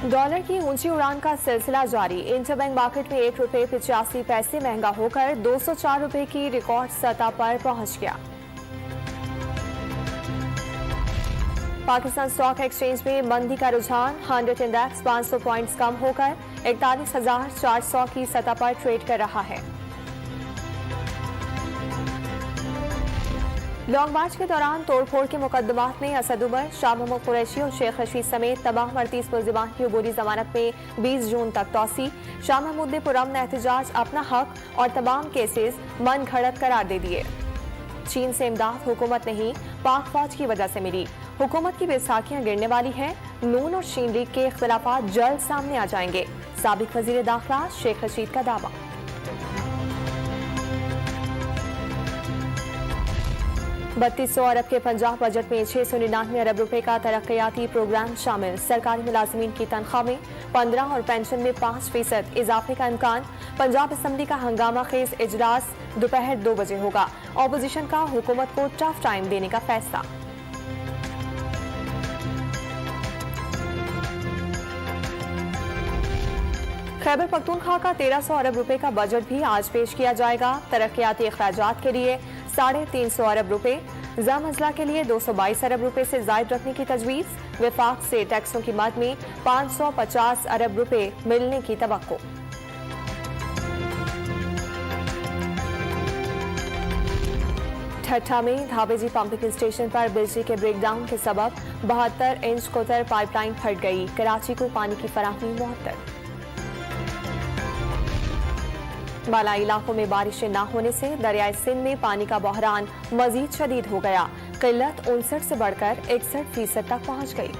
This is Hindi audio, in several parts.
डॉलर की ऊंची उड़ान का सिलसिला जारी। इंटरबैंक मार्केट में ₹1.85 महंगा होकर 204 रुपए की रिकॉर्ड सतह पर पहुंच गया। पाकिस्तान स्टॉक एक्सचेंज में मंदी का रुझान। 100 इंडेक्स 500 पॉइंट्स कम होकर 41,400 की सतह पर ट्रेड कर रहा है। लॉन्ग मार्च के दौरान तोड़फोड़ के मुकदमात में असद उमर, शाह मोहम्मद कुरैशी और शेख रशीद समेत तमाम 38 मुल्जिमान की अबूरी जमानत में 20 जून तक तौसी। शाह महमूद ने पुरअमन एहतजाज अपना हक और तमाम केसेस मन घड़त करार दे दिए। चीन से इमदाद हुकूमत नहीं, पाक फौज की वजह से मिली। हुकूमत की बैसाखियां गिरने वाली है। नून और शीन लीग के इख्तिलाफात जल्द सामने आ जाएंगे। साबिक वजीर दाखिला शेख रशीद का दावा। ₹3200 अरब के पंजाब बजट में 699 अरब रुपए का तरक्याती प्रोग्राम शामिल। सरकारी मुलाजिमीन की तनख्वाह में 15 और पेंशन में 5% इजाफे का इम्कान। पंजाब असम्बली का हंगामा खेज इजलास दोपहर 2 बजे होगा। ऑपोजिशन का हुकूमत को टफ टाइम देने का फैसला। खैबर पख्तूनख्वा का 1300 अरब रुपए का बजट भी आज पेश किया जाएगा। तरक्याती अखराजात के लिए 350 अरब रुपए, ज़म अजला के लिए 222 अरब रुपए से जायद रखने की तजवीज़। विफाक से टैक्सों की मद में 550 अरब रुपए मिलने की तवक्को। ठट्ठा में धावेजी पंपिंग स्टेशन पर बिजली के ब्रेकडाउन के सबब 72 इंच कोतर पाइपलाइन फट गई। कराची को पानी की फराहमी मुअत्तल। बालाई इलाकों में बारिशें न होने से दरियाए सिंध में पानी का बहरान मजीद शदीद हो गया। किल्लत 59 से बढ़कर 61% तक पहुंच गई।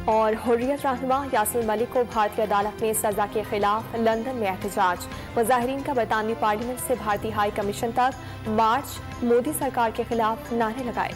और हुर्रियत रहनुमा यासीन मलिक को भारतीय अदालत में सजा के खिलाफ लंदन में एहतजाज। मुजाहिरीन का बरतानवी पार्लियामेंट से भारतीय हाई कमीशन तक मार्च। मोदी सरकार के खिलाफ नारे लगाए।